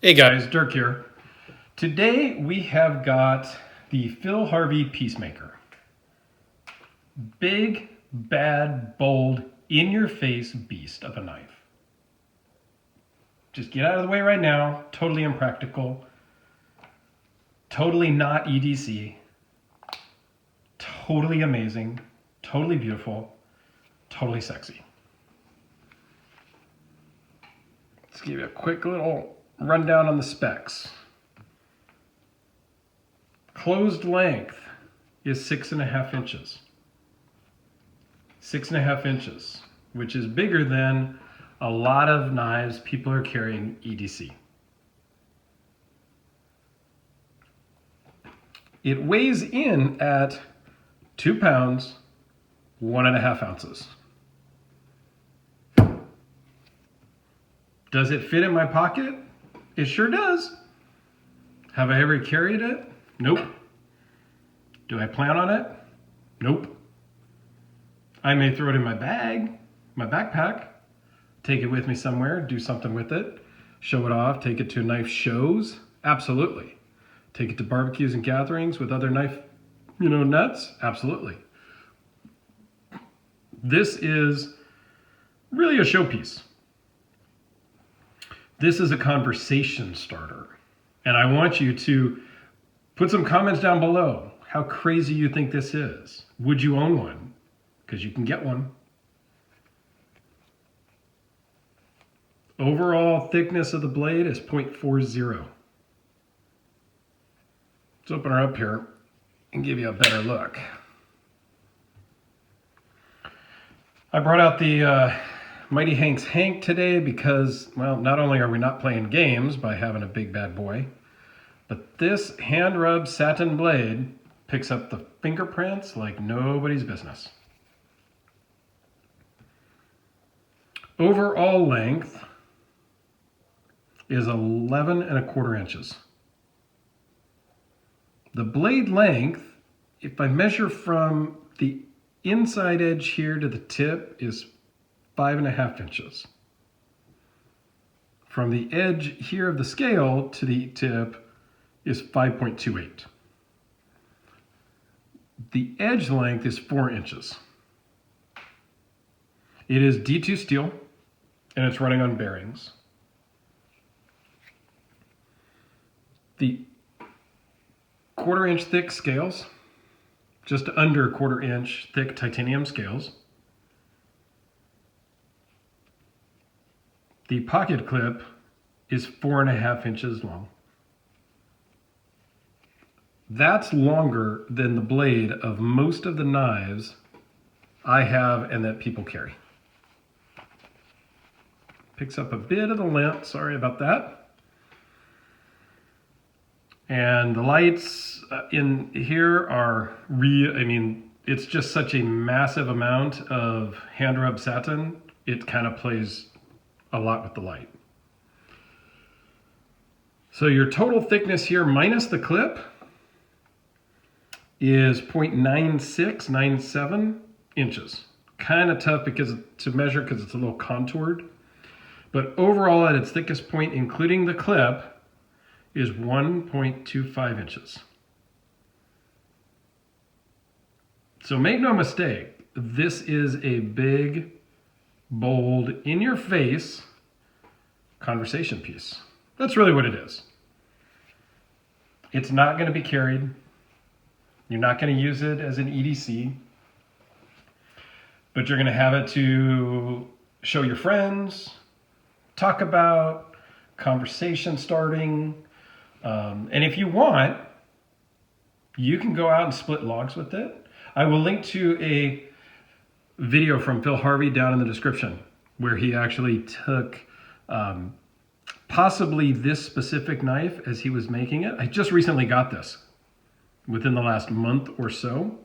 Hey guys, Dirk here. Today we have got the Harvey PIECEMAKER. Big, bad, bold, in-your-face beast of a knife. Just get out of the way right now. Totally impractical. Totally not EDC. Totally amazing. Totally beautiful. Totally sexy. Let's give you a quick little rundown on the specs. Closed length is 6.5 inches. 6.5 inches, which is bigger than a lot of knives people are carrying EDC. It weighs in at 2 pounds, 1.5 ounces. Does it fit in my pocket? It sure does. Have I ever carried it? Nope. Do I plan on it? Nope. I may throw it in my bag, my backpack, take it with me somewhere, do something with it, show it off, take it to knife shows. Absolutely. Take it to barbecues and gatherings with other knife, nuts. Absolutely. This is really a showpiece. This is a conversation starter. And I want you to put some comments down below how crazy you think this is. Would you own one? Because you can get one. Overall thickness of the blade is 0.40. Let's open her up here and give you a better look. I brought out the Mighty Hank's Hank today because, well, not only are we not playing games by having a big bad boy, but this hand-rubbed satin blade picks up the fingerprints like nobody's business. Overall length is 11.25 inches. The blade length, if I measure from the inside edge here to the tip, is 5.5 inches. From the edge here of the scale to the tip is 5.28. The edge length is 4 inches. It is D2 steel and it's running on bearings. The 1/4 inch thick scales, just under 1/4 inch thick titanium scales. The pocket clip is 4.5 inches long. That's longer than the blade of most of the knives I have and that people carry. Picks up a bit of the lint, sorry about that. And the lights in here are it's just such a massive amount of hand rub satin, it kind of plays a lot with the light. So your total thickness here minus the clip is 0.9697 inches. Kind of tough to measure because it's a little contoured. But overall at its thickest point, including the clip, is 1.25 inches. So make no mistake, this is a big, bold, in-your-face conversation piece. That's really what it is. It's not going to be carried. You're not going to use it as an EDC, but you're going to have it to show your friends, talk about, conversation starting, and if you want, you can go out and split logs with it. I will link to a video from Phil Harvey down in the description where he actually took possibly this specific knife as he was making it. I just recently got this within the last month or so.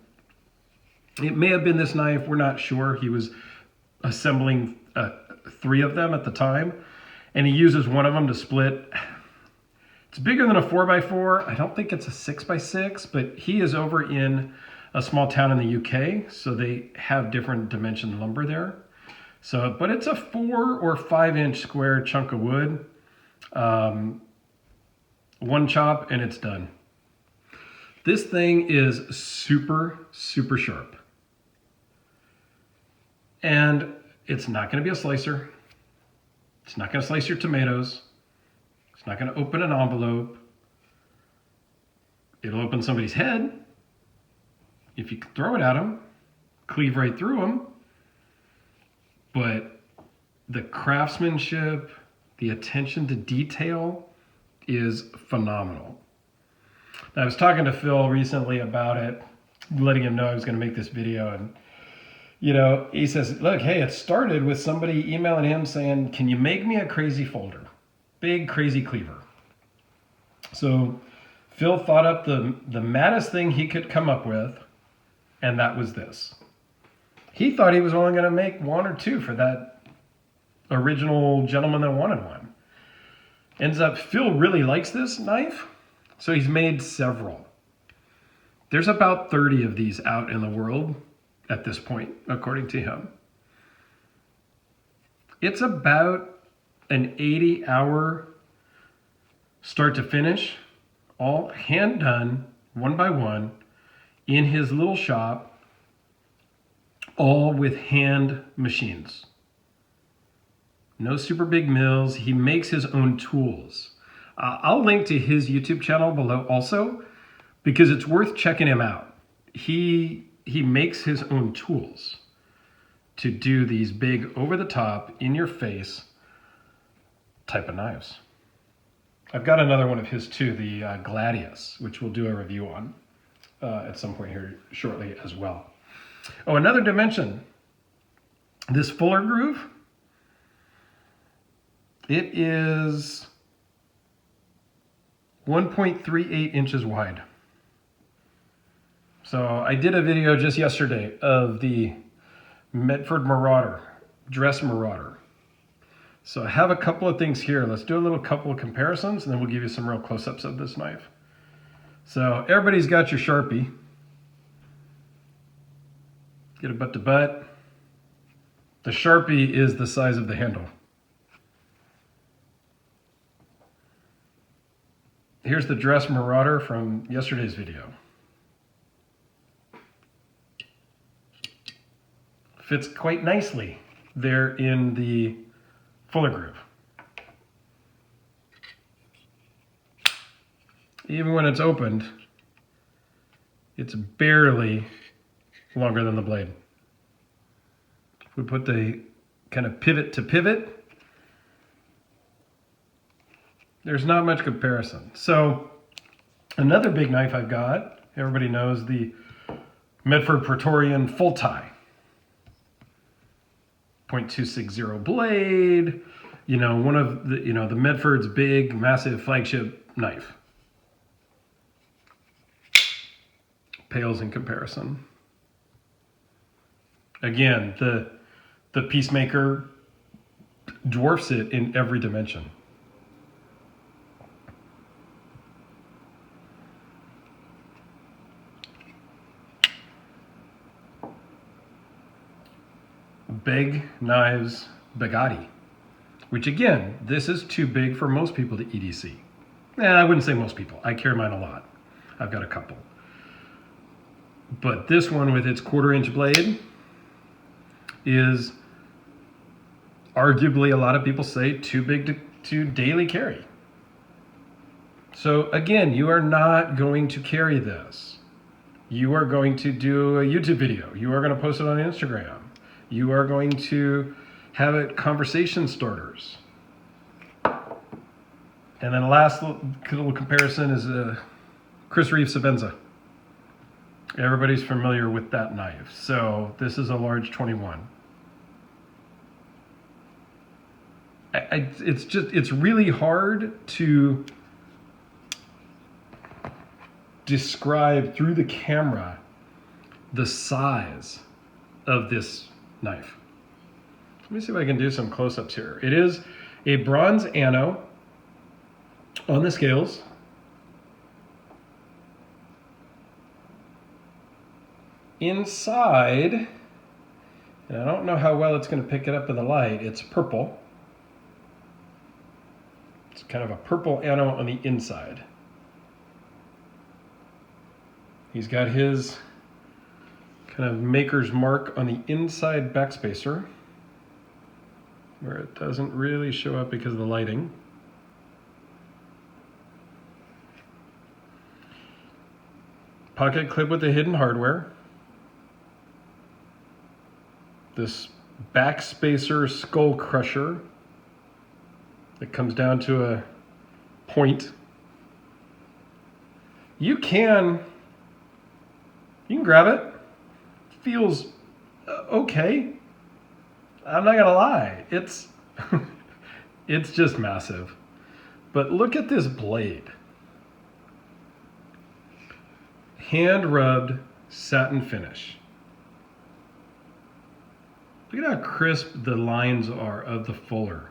It may have been this knife, we're not sure. He was assembling 3 of them at the time, and he uses one of them to split. It's bigger than a 4x4. I don't think it's a 6x6, but he is over in a small town in the UK, so they have different dimension lumber there. So, but it's a 4 or 5 inch square chunk of wood. One chop and it's done. This thing is super, super sharp. And it's not going to be a slicer. It's not going to slice your tomatoes. It's not going to open an envelope. It'll open somebody's head. If you throw it at them, cleave right through them. But the craftsmanship, the attention to detail is phenomenal. I was talking to Phil recently about it, letting him know I was going to make this video, and he says, look, hey, it started with somebody emailing him saying, can you make me a crazy folder? Big crazy cleaver. So Phil thought up the maddest thing he could come up with, and that was this. He thought he was only going to make one or two for that original gentleman that wanted one. Ends up, Phil really likes this knife, so he's made several. There's about 30 of these out in the world at this point, according to him. It's about an 80-hour start to finish, all hand done, one by one, in his little shop, all with hand machines. No super big mills. He makes his own tools. I'll link to his YouTube channel below also, because it's worth checking him out. He makes his own tools to do these big, over-the-top, in-your-face type of knives. I've got another one of his too, the Gladius, which we'll do a review on at some point here shortly as well. Oh, another dimension. This fuller groove, it is 1.38 inches wide. So I did a video just yesterday of the Medford Marauder, Dress Marauder. So I have a couple of things here. Let's do a little couple of comparisons, and then we'll give you some real close-ups of this knife. So everybody's got your Sharpie. Get a butt to butt. The Sharpie is the size of the handle. Here's the Dress Marauder from yesterday's video. Fits quite nicely there in the fuller groove. Even when it's opened, it's barely longer than the blade. If we put the kind of pivot to pivot, there's not much comparison. So another big knife I've got, everybody knows the Medford Praetorian full tie. 0.260 blade, one of the, the Medford's big, massive flagship knife. Pales in comparison. Again, the Peacemaker dwarfs it in every dimension. Big Knives Bugatti, which again, this is too big for most people to EDC. I wouldn't say most people. I carry mine a lot. I've got a couple. But this one with its 1/4 inch blade is arguably, a lot of people say, too big to daily carry. So again, you are not going to carry this. You are going to do a YouTube video. You are going to post it on Instagram. You are going to have it conversation starters. And then the last little comparison is Chris Reeve Sebenza. Everybody's familiar with that knife. So this is a large 21. It's really hard to describe through the camera the size of this knife. Let me see if I can do some close-ups here. It is a bronze ano on the scales. Inside, and I don't know how well it's going to pick it up in the light, it's purple. It's kind of a purple ano on the inside. He's got his kind of maker's mark on the inside backspacer, where it doesn't really show up because of the lighting. Pocket clip with the hidden hardware. This Backspacer Skullcrusher that comes down to a point. You can grab it. Feels okay. I'm not gonna lie. It's it's just massive. But look at this blade. Hand rubbed satin finish. Look at how crisp the lines are of the fuller.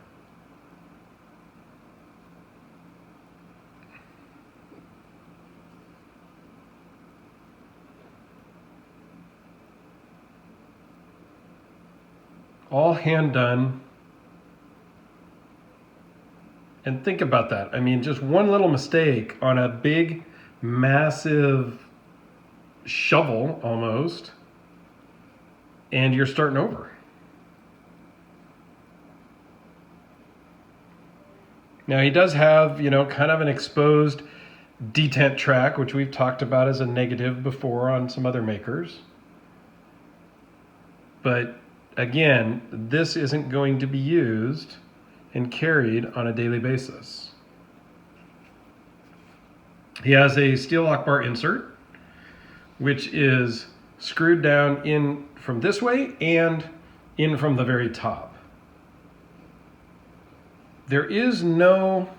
All hand done. And think about that. I mean, just one little mistake on a big, massive shovel almost, and you're starting over. Now he does have, you know, kind of an exposed detent track, which we've talked about as a negative before on some other makers. But again, this isn't going to be used and carried on a daily basis. He has a steel lock bar insert, which is screwed down in from this way and in from the very top. There is no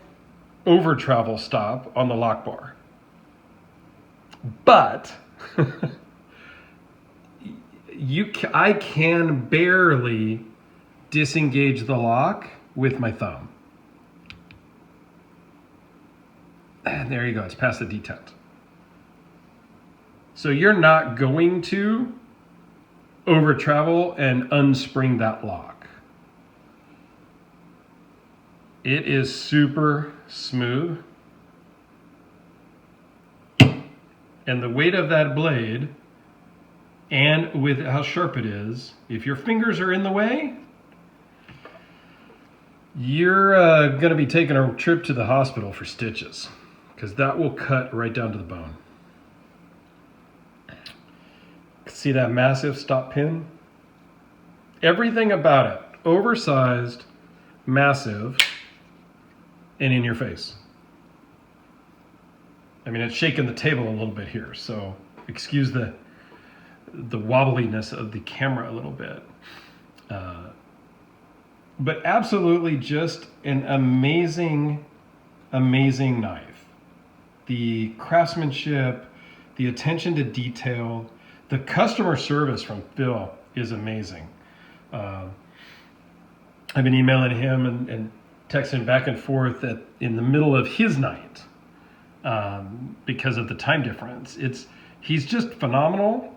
over travel stop on the lock bar, but I can barely disengage the lock with my thumb. And there you go, it's past the detent. So you're not going to over travel and unspring that lock. It is super smooth. And the weight of that blade, and with how sharp it is, if your fingers are in the way, you're going to be taking a trip to the hospital for stitches, because that will cut right down to the bone. See that massive stop pin? Everything about it, oversized, massive, and in your face. I mean, it's shaking the table a little bit here, so excuse the wobbliness of the camera a little bit. But absolutely just an amazing, amazing knife. The craftsmanship, the attention to detail, the customer service from Phil is amazing. I've been emailing him and texting back and forth in the middle of his night because of the time difference. He's just phenomenal,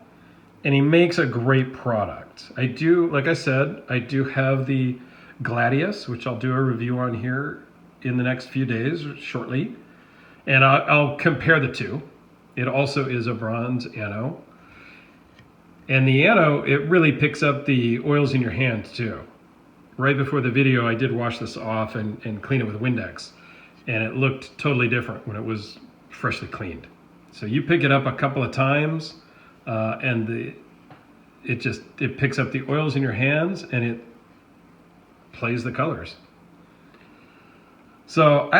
and he makes a great product. I do, like I said, I do have the Gladius, which I'll do a review on here in the next few days, shortly. And I'll compare the two. It also is a bronze ano. And the ano, it really picks up the oils in your hands too. Right before the video, I did wash this off and clean it with Windex. And it looked totally different when it was freshly cleaned. So you pick it up a couple of times and it picks up the oils in your hands and it plays the colors. So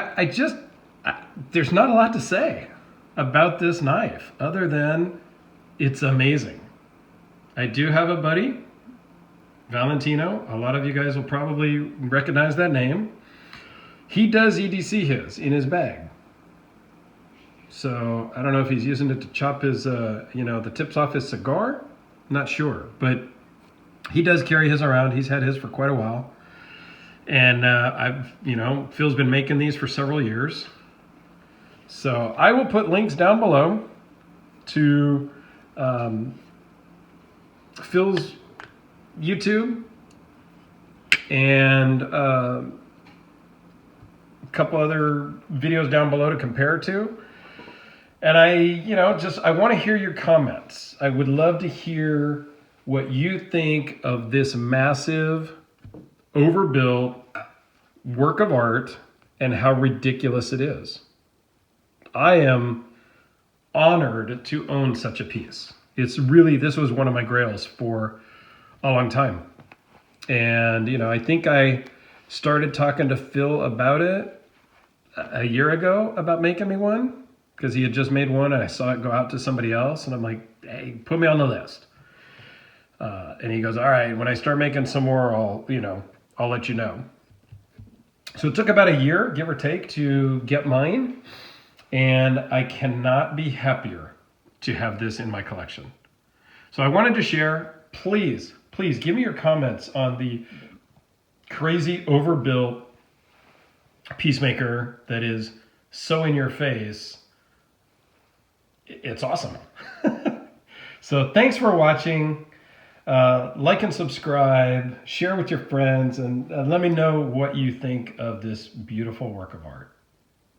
there's not a lot to say about this knife other than it's amazing. I do have a buddy, Valentino. A lot of you guys will probably recognize that name. He does EDC his in his bag. So I don't know if he's using it to chop his, the tips off his cigar. Not sure, but he does carry his around. He's had his for quite a while. And Phil's been making these for several years. So I will put links down below to Phil's YouTube and a couple other videos down below to compare to. And I want to hear your comments. I would love to hear what you think of this massive, overbuilt work of art and how ridiculous it is. I am honored to own such a piece. This was one of my grails for a long time. And, I think I started talking to Phil about it a year ago about making me one, because he had just made one and I saw it go out to somebody else. And I'm like, hey, put me on the list. And he goes, all right, when I start making some more, I'll let you know. So it took about a year, give or take, to get mine. And I cannot be happier to have this in my collection. So I wanted to share, please give me your comments on the crazy overbuilt Peacemaker that is so in your face. It's awesome. So thanks for watching. Like and subscribe, share with your friends, and let me know what you think of this beautiful work of art.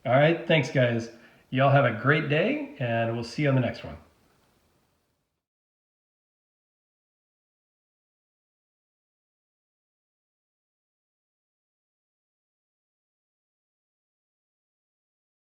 All right, thanks guys. Y'all have a great day, and we'll see you on the next one.